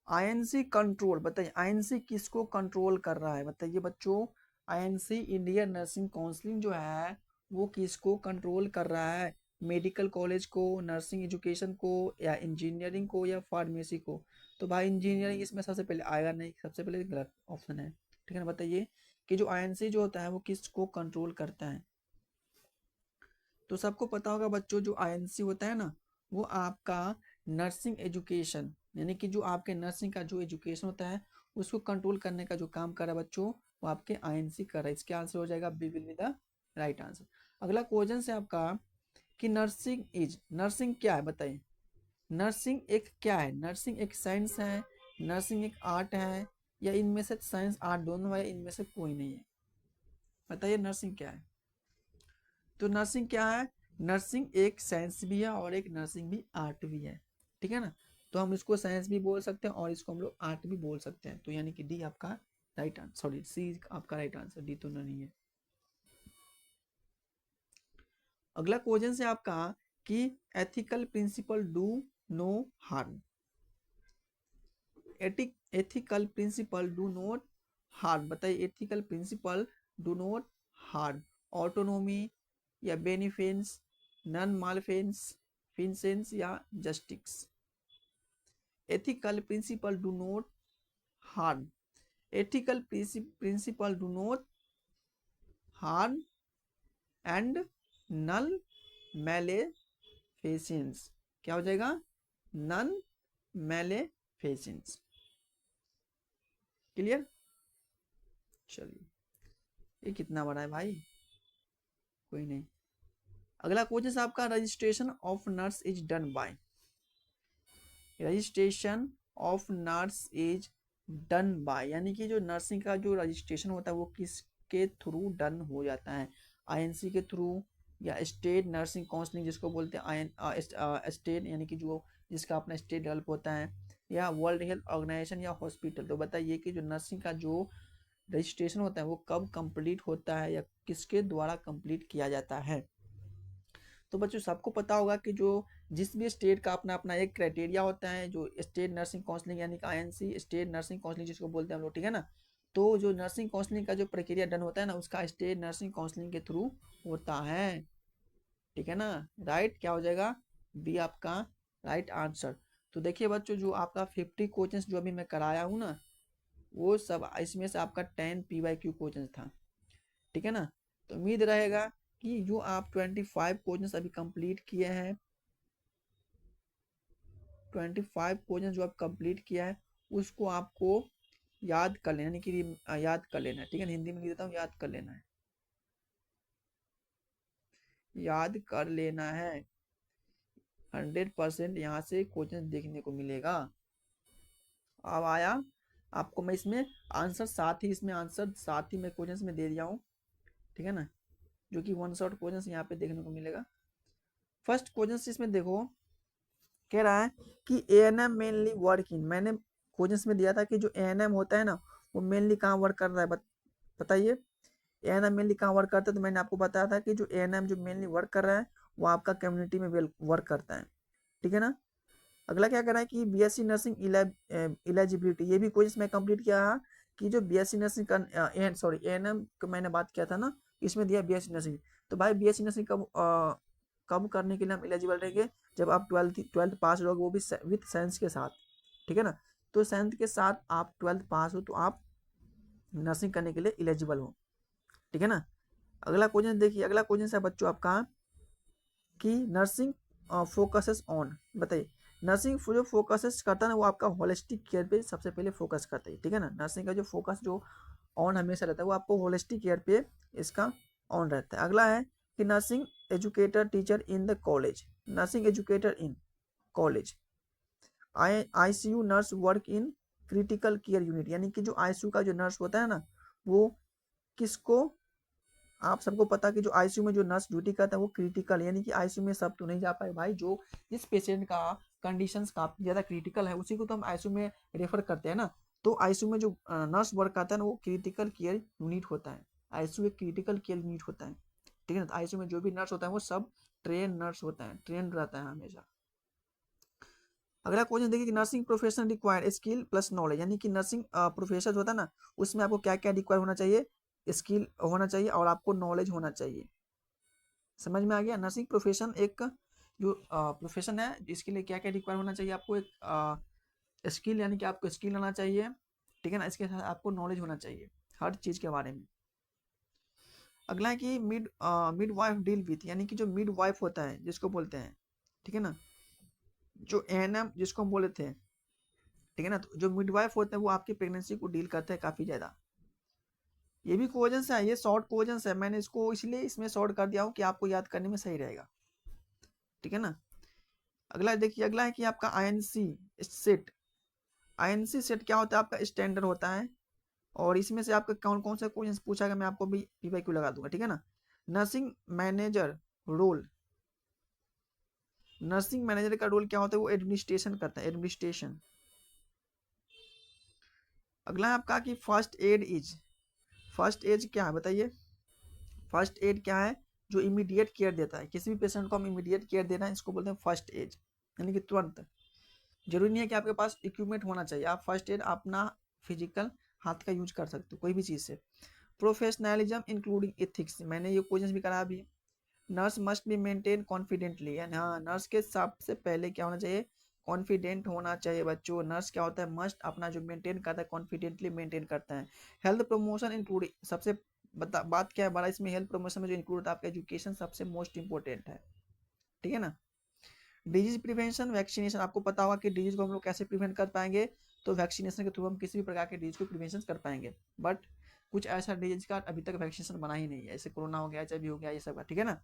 आईएनसी कंट्रोल, बताइए आईएनसी किसको कंट्रोल कर रहा है, बताइए बच्चों आईएनसी इंडियन नर्सिंग काउंसिलिंग जो है वो किसको कंट्रोल कर रहा है, मेडिकल कॉलेज को, नर्सिंग एजुकेशन को, या इंजीनियरिंग को, या फार्मेसी को। तो भाई इंजीनियरिंग इसमें सबसे पहले आएगा नहीं, सबसे पहले गलत ऑप्शन है, ठीक है ना। बताइए कि जो आईएनसी जो होता है वो किसको कंट्रोल करता है। तो सबको पता होगा बच्चों जो आईएनसी होता है ना वो आपका नर्सिंग एजुकेशन, यानी कि जो आपके नर्सिंग का जो एजुकेशन होता है उसको कंट्रोल करने का जो काम कर रहा है बच्चों वो आपके आईएनसी कर रहा है। इसके आंसर हो जाएगा B will be the right answer. अगला क्वेश्चन से आपका कि नर्सिंग क्या है बताइए, नर्सिंग एक क्या है, नर्सिंग एक साइंस है, नर्सिंग एक आर्ट है, या इनमें से साइंस आर्ट दोनों है, इनमें से कोई नहीं है, बताइए नर्सिंग क्या है। तो नर्सिंग क्या है, नर्सिंग एक साइंस भी है और एक नर्सिंग भी आर्ट भी है, ठीक है ना। तो हम इसको साइंस भी बोल सकते हैं और इसको हम लोग आर्ट भी बोल सकते हैं, तो यानी कि डी आपका राइट आंसर, सॉरी सी आपका राइट आंसर, डी तो नहीं है। अगला क्वेश्चन से आपका कि ethical principle do no harm, ethical principle do not harm, बताइए ethical principle do not harm, autonomy, या बेनिफिस, नन मालफेंस, फिनसेंस, या justice. Ethical principle do not harm, ethical principle do not harm and non maleficence, क्या हो जाएगा, none मैलेफिसेंस, clear. चलिए ये कितना बड़ा है भाई, कोई नहीं। अगला क्वेश्चन आपका registration of nurse is done by, registration of nurse is done by, यानी कि जो नर्सिंग का जो रजिस्ट्रेशन होता है वो किसके थ्रू डन हो जाता है, आईएनसी के थ्रू, या स्टेट नर्सिंग काउंसलिंग जिसको बोलते हैं स्टेट, यानी कि जो जिसका अपना स्टेट डेवलप होता है, या वर्ल्ड हेल्थ ऑर्गेनाइजेशन, या हॉस्पिटल। तो बताइए कि जो नर्सिंग का जो रजिस्ट्रेशन होता है वो कब कंप्लीट होता है या किसके द्वारा कंप्लीट किया जाता है। तो बच्चों सबको पता होगा कि जो जिस भी स्टेट का अपना अपना एक क्राइटेरिया होता है, जो स्टेट नर्सिंग काउंसलिंग यानी कि आईएनसी स्टेट नर्सिंग काउंसलिंग जिसको बोलते हैं हम लोग, ठीक है ना। तो जो नर्सिंग काउंसलिंग का जो प्रक्रिया डन होता है ना उसका स्टेट नर्सिंग काउंसलिंग के थ्रू होता है, ठीक है ना। राइट क्या हो जाएगा, बी आपका राइट आंसर। तो देखिए बच्चों जो आपका 50 क्वेश्चन जो अभी मैं कराया हूँ ना वो सब इसमें से आपका 10 PYQ क्वेश्चन था, ठीक है ना। तो उम्मीद रहेगा कि जो आप 25 क्वेश्चन अभी कंप्लीट किए हैं, 25 क्वेश्चन जो आप कंप्लीट किया है उसको आपको याद कर लेना, यानी कि याद कर लेना है, ठीक है। हिंदी में लिख देता हूँ, याद कर लेना है, याद कर लेना है। 100% यहाँ से क्वेश्चन देखने को मिलेगा। अब आया आपको मैं इसमें आंसर साथ ही, इसमें आंसर साथ ही मैं क्वेश्चन में दे दिया हूँ, ठीक है ना, जो कि वन शॉट क्वेश्चन यहाँ पे देखने को मिलेगा। फर्स्ट क्वेश्चन इसमें देखो, कह रहा है कि एएनएम मेनली वर्क इन, मैंने क्वेश्चन में दिया था कि जो एएनएम होता है ना वो मेनली कहाँ वर्क कर रहा है, बताइए। एएनएम मेनली कहाँ वर्क करता है? तो मैंने आपको बताया था कि जो एएनएम जो मेनली वर्क कर रहा है वो आपका कम्युनिटी में वर्क करता है, ठीक है ना। अगला क्या करना है कि बीएससी नर्सिंग इलिजिबिलिटी, ये भी कोई इसमें कंप्लीट किया है कि जो बीएससी नर्सिंग का सॉरी एएनएम को मैंने बात किया था ना, इसमें दिया बीएससी नर्सिंग। तो भाई बीएससी नर्सिंग कब करने के लिए हम एलिजिबल रहेंगे? जब आप ट्वेल्थ पास हो, वो भी विथ साइंस के साथ, ठीक है ना। तो साइंस के साथ आप ट्वेल्थ पास हो तो आप नर्सिंग करने के लिए एलिजिबल हो, ठीक है ना। अगला क्वेश्चन देखिए, अगला क्वेश्चन है बच्चों आपका कि नर्सिंग फोकसेस ऑन, बताइए। नर्सिंग जो फोकसेस करता है ना वो आपका होलिस्टिक केयर पे सबसे पहले फोकस करता है, ठीक है ना। नर्सिंग का जो फोकस जो ऑन हमेशा रहता है वो आपको होलिस्टिक केयर पे इसका ऑन रहता है। अगला है कि nursing educator teacher in the college, nursing educator in college. ICU nurse work in critical care unit, यानी कि जो आईसीयू का जो नर्स होता है ना वो किसको, आप सबको पता कि जो आईसीयू में जो नर्स ड्यूटी करता है वो क्रिटिकल, यानी कि आईसीयू में सब तो नहीं जा पाए भाई, जो जिस पेशेंट का कंडीशंस काफी ज्यादा क्रिटिकल है उसी को तो हम आईसीयू में रेफर करते हैं ना। तो आईसीयू में जो नर्स वर्क करता है ना वो क्रिटिकल केयर यूनिट होता है। आईसीयू एक क्रिटिकल केयर यूनिट होता है, ठीक है ना। तो आईसीयू में जो भी नर्स होता है वो सब ट्रेन नर्स होता है, ट्रेन रहता है हमेशा। अगला क्वेश्चन देखिए कि nursing profession required skill plus knowledge, यानी कि नर्सिंग प्रोफेशन होता है ना उसमें आपको क्या क्या रिक्वायर होना चाहिए? स्किल होना चाहिए और आपको नॉलेज होना चाहिए। समझ में आ गया? नर्सिंग प्रोफेशन एक जो प्रोफेशन है इसके लिए क्या क्या रिक्वायर होना चाहिए? आपको एक स्किल, यानी कि आपको स्किल आना चाहिए, ठीक है ना। इसके साथ आपको नॉलेज होना चाहिए हर चीज़ के बारे में। अगला है कि मिड वाइफ डील विथ, यानी कि जो मिड वाइफ होता है जिसको बोलते हैं, ठीक है ना, जो एएनएम जिसको हम बोले थे, ठीक है ना। तो जो मिड वाइफ होते हैं वो आपकी प्रेगनेंसी को डील करते हैं काफ़ी ज़्यादा। ये भी क्वेश्चन है, ये शॉर्ट क्वेश्चन है, मैंने इसको इसलिए इसमें शॉर्ट कर दिया हूँ कि आपको याद करने में सही रहेगा, ठीक है ना। अगला देखिए, अगला है कि आपका आईएनसी सेट। आईएनसी सेट क्या होता है? आपका स्टैंडर्ड होता है और इसमें से आपका कौन कौन सा क्वेश्चन पूछा गया मैं आपको भी पीवाईक्यू लगा दूंगा, ठीक है ना। Nursing manager role, nursing manager का रोल क्या होता है? वो एडमिनिस्ट्रेशन करता है, एडमिनिस्ट्रेशन। अगला है आपका कि first aid is, first aid क्या है बताइए? फर्स्ट एड क्या है? जो इमीडिएट केयर देता है, किसी भी पेशेंट को हम इमीडिएट केयर देना है इसको बोलते हैं फर्स्ट एड, यानी कि तुरंत। जरूरी नहीं है कि आपके पास इक्विपमेंट होना चाहिए, आप फर्स्ट एड अपना फिजिकल हाथ का यूज कर सकते हो कोई भी चीज़ से। प्रोफेशनलिज्म इंक्लूडिंग एथिक्स, मैंने ये क्वेश्चन भी करा अभी। Nurse must be maintain confidently, यानी हाँ नर्स के सबसे पहले क्या होना चाहिए? कॉन्फिडेंट होना चाहिए बच्चों। नर्स क्या होता है? मस्ट अपना जो मेंटेन करता है कॉन्फिडेंटली मेंटेन करता है। हेल्थ प्रमोशन इंक्लूडिंग, सबसे बात क्या है बड़ा इसमें, हेल्थ प्रमोशन में जो इंक्लूड होता है आपका एजुकेशन सबसे मोस्ट इंपॉर्टेंट है, ठीक है ना। डिजीज प्रिवेंशन वैक्सीनेशन, आपको पता होगा कि डिजीज को हम लोग कैसे प्रिवेंट कर पाएंगे? तो वैक्सीनेशन के थ्रू हम किसी भी प्रकार के डिजीज को प्रिवेंशन कर पाएंगे। बट कुछ ऐसा डिजीज का अभी तक वैक्सीनेशन बना ही नहीं है, जैसे कोरोना हो गया, एचआईवी हो गया, ये सब का, ठीक है ना।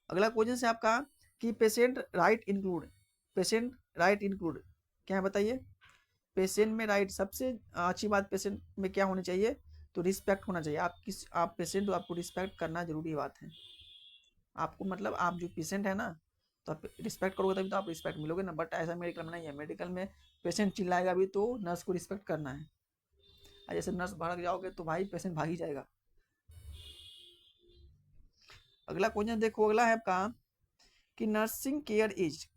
अगला क्वेश्चन है आपका कि patient right include, patient right include क्या है बताइए? पेशेंट में राइट सबसे अच्छी बात पेशेंट में क्या होनी चाहिए? तो रिस्पेक्ट होना चाहिए। आप पेशेंट हो, आपको रिस्पेक्ट करना जरूरी बात है। आपको मतलब आप जो पेशेंट है ना तो आप रिस्पेक्ट करोगे तभी तो आप रिस्पेक्ट मिलोगे ना। बट ऐसा मेडिकल में नहीं है, मेडिकल में पेशेंट चिल्लाएगा भी तो नर्स को रिस्पेक्ट करना है, और जैसे नर्स भाग जाओगे तो भाई पेशेंट भाग ही जाएगा। अगला क्वेश्चन देखो, अगला है आपका कि nursing care is,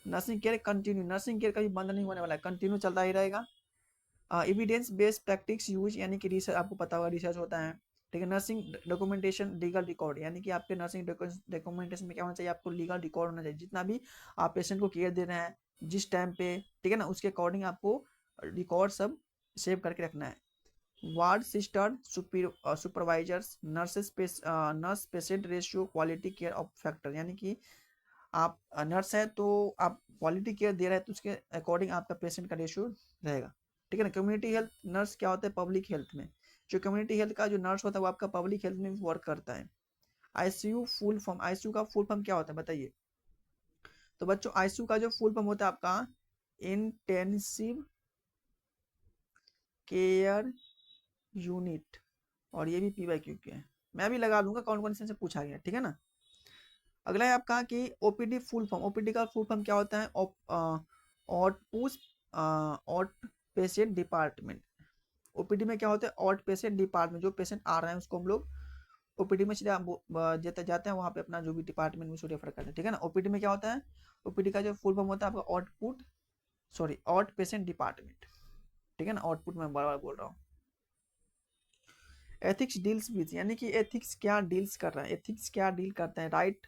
nursing care continue, nursing care कभी बंद नहीं होने वाला है, कंटिन्यू चलता ही रहेगा। एविडेंस बेस्ड प्रैक्टिस यूज, यानी कि रिसर्च, आपको पता होगा रिसर्च होता है, ठीक है। नर्सिंग डॉक्यूमेंटेशन लीगल रिकॉर्ड, यानी कि आपके नर्सिंग डॉक्यूमेंटेशन में क्या होना चाहिए? आपको लीगल रिकॉर्ड होना चाहिए, जितना भी आप पेशेंट को केयर दे रहे हैं जिस टाइम पे, ठीक है ना, उसके अकॉर्डिंग आपको रिकॉर्ड सब सेव करके रखना है। Ward sister supervisors nurses nurse patient ratio quality care of factor, यानी कि आप नर्स है तो आप क्वालिटी केयर दे रहे हैं तो उसके अकॉर्डिंग आपका पेशेंट का रेशियो रहेगा, ठीक है ना। कम्युनिटी हेल्थ नर्स क्या होता है? पब्लिक हेल्थ में, जो कम्युनिटी हेल्थ का जो नर्स होता है वो आपका पब्लिक हेल्थ में वर्क करता है। आईसीयू फुल फॉर्म, आईसीयू का फुल फॉर्म क्या होता है बताइए? तो बच्चों आईसीयू का जो फुल फॉर्म होता है आपका इंटेंसिव केयर यूनिट, और ये भी पीवाईक्यू के है, मैं भी लगा दूंगा कौन कौन से पूछा गया, ठीक है ना। अगला है आपका कि ओपीडी फुल फॉर्म, ओपीडी का फुल फॉर्म क्या होता है? आउट पेशेंट डिपार्टमेंट, ओपीडी में क्या होता है, आउट पेशेंट डिपार्टमेंट, जो पेशेंट आ रहे हैं उसको हम लोग ओपीडी में सीधा जाते जाते हैं, वहाँ पे अपना जो भी डिपार्टमेंट में उसको रेफर करते हैं, ठीक है ना। ओपीडी में क्या होता है, ओपीडी का जो फुल फॉर्म होता है आपका आउट पेशेंट डिपार्टमेंट, ठीक है ना। आउटपुट में बार बार बोल रहा हूँ। एथिक्स डील्स विथ, यानी कि एथिक्स क्या डील्स कर रहा है, एथिक्स क्या डील करते हैं, राइट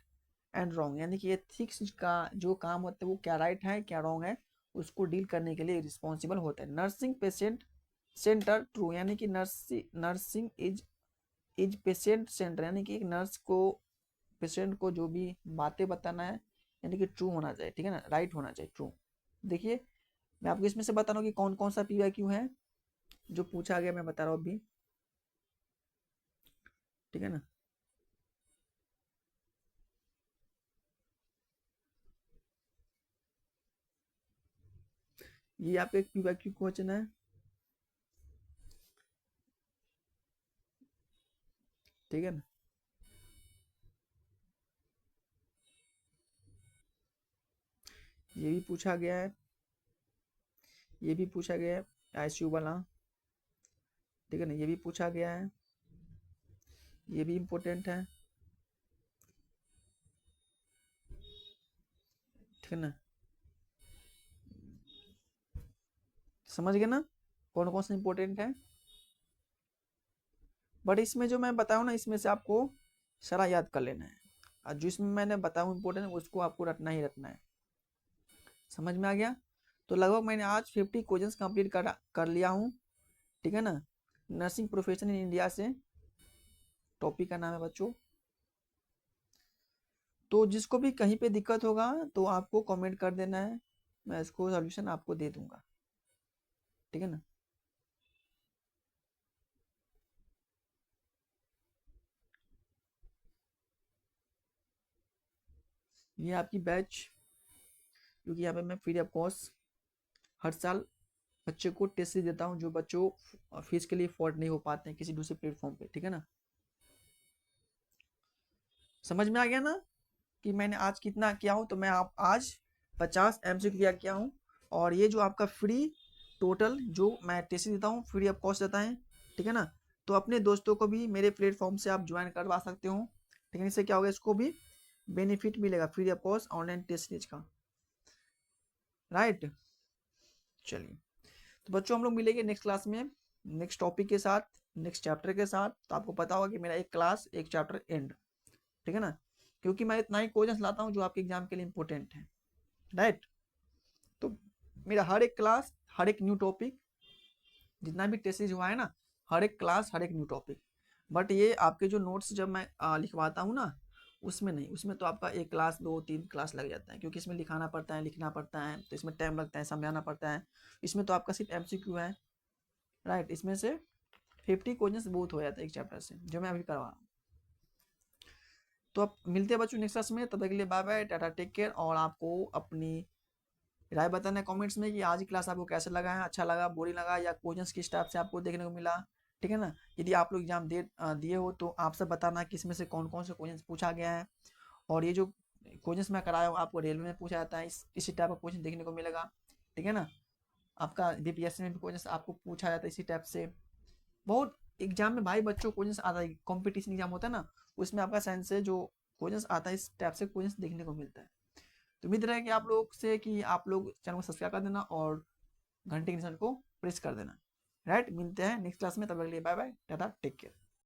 एंड रॉन्ग, यानी कि एथिक्स का जो काम होता है वो क्या राइट है क्या रॉन्ग है उसको डील करने के लिए रिस्पॉन्सिबल होता है। नर्सिंग पेशेंट सेंटर ट्रू, यानी कि नर्सिंग इज पेशेंट सेंटर, यानी कि एक नर्स को पेशेंट को जो भी बातें बताना है यानी कि ट्रू होना चाहिए, ठीक है ना, राइट होना चाहिए, ट्रू। देखिए मैं आपको इसमें से बता रहा हूँ कि कौन कौन सा PYQ है जो पूछा गया, मैं बता रहा हूँ अभी, ठीक है ना। ये आपका एक PYQ क्वेश्चन है, ठीक है ना। ये भी पूछा गया है, ये भी पूछा गया है ICU वाला, ठीक है ना, ये भी पूछा गया है, ये भी इम्पोर्टेंट है, ठीक है ना। समझ गए ना कौन कौन सा इम्पोर्टेंट है। बट इसमें जो मैं बताऊँ ना, इसमें से आपको सारा याद कर लेना है, और जो इसमें मैंने बताऊँ इम्पोर्टेंट उसको आपको रटना ही रटना है। समझ में आ गया। तो लगभग मैंने आज 50 क्वेश्चंस कंप्लीट कर लिया हूँ, ठीक है ना। नर्सिंग प्रोफेशन इन इंडिया से टॉपिक का नाम है बच्चों। तो जिसको भी कहीं पे दिक्कत होगा तो आपको कमेंट कर देना है, मैं इसको सॉल्यूशन आपको दे दूंगा, ठीक है ना। ये आपकी बैच, क्योंकि यहाँ पे मैं फ्री ऑफ कॉस्ट हर साल बच्चे को टेस्ट देता हूँ जो बच्चों फीस के लिए अफोर्ड नहीं हो पाते हैं किसी दूसरे प्लेटफॉर्म पे, ठीक है ना। समझ में आ गया ना कि मैंने आज कितना किया हूँ। तो मैं आप आज 50 MCQ किया हूँ, और ये जो आपका फ्री टोटल जो मैं टेस्ट देता हूँ फ्री ऑफ कॉस्ट देता है, ठीक है ना। तो अपने दोस्तों को भी मेरे प्लेटफॉर्म से आप ज्वाइन करवा सकते हो, ठीक है। इससे क्या होगा, इसको भी बेनिफिट मिलेगा free of cost online test series का, राइट। चलिए, तो बच्चों हम लोग मिलेंगे नेक्स्ट क्लास में नेक्स्ट टॉपिक के साथ, नेक्स्ट चैप्टर के साथ। तो आपको पता होगा कि मेरा एक क्लास एक चैप्टर एंड, ठीक है ना, क्योंकि मैं इतना ही क्वेश्चन लाता हूँ जो आपके एग्जाम के लिए इंपॉर्टेंट है, राइट। तो मेरा हर एक क्लास हर एक न्यू टॉपिक, जितना भी टेस्ट हुआ है ना, हर एक क्लास हर एक न्यू टॉपिक। बट ये आपके जो नोट्स जब मैं लिखवाता हूँ ना, उसमें नहीं, उसमें तो आपका एक क्लास 2 3 क्लास लग जाता है, क्योंकि इसमें लिखाना पड़ता है लिखना पड़ता है, तो इसमें टाइम लगता है समझाना पड़ता है। इसमें तो आपका सिर्फ MCQ है, राइट। इसमें से 50 क्वेश्चन बहुत हो जाता है एक चैप्टर से, जो मैं अभी करवा रहा हूँ। तो अब मिलते हैं बच्चों नेक्स्ट क्लास में, तब तक के लिए bye bye tata take care. और आपको अपनी राय बताना है कमेंट्स में कि आज की क्लास आपको कैसे लगा है, अच्छा लगा बोरिंग लगा, या क्वेश्चंस किस टाइप से आपको देखने को मिला, ठीक है ना। यदि आप लोग एग्जाम दिए हो तो आप सब बताना कि इसमें से कौन कौन से क्वेश्चन पूछा गया है। और ये जो क्वेश्चन मैं कराया हूँ आपको रेलवे में पूछा जाता है, इसी टाइप का क्वेश्चन देखने को मिलेगा, ठीक है ना। आपका BPSC में भी क्वेश्चन आपको पूछा जाता है इसी टाइप से। बहुत एग्जाम में भाई बच्चों क्वेश्चन आता है, कॉम्पिटिशन एग्जाम होता है ना, उसमें आपका साइंस से जो क्वेश्चन आता है इस टाइप से क्वेश्चन देखने को मिलता है। तो उम्मीद रहेगी आप लोग से कि आप लोग चैनल को सब्सक्राइब कर देना और घंटे के निशान को प्रेस कर देना, राइट। मिलते हैं नेक्स्ट क्लास में, तब तक के लिए bye bye tata take care.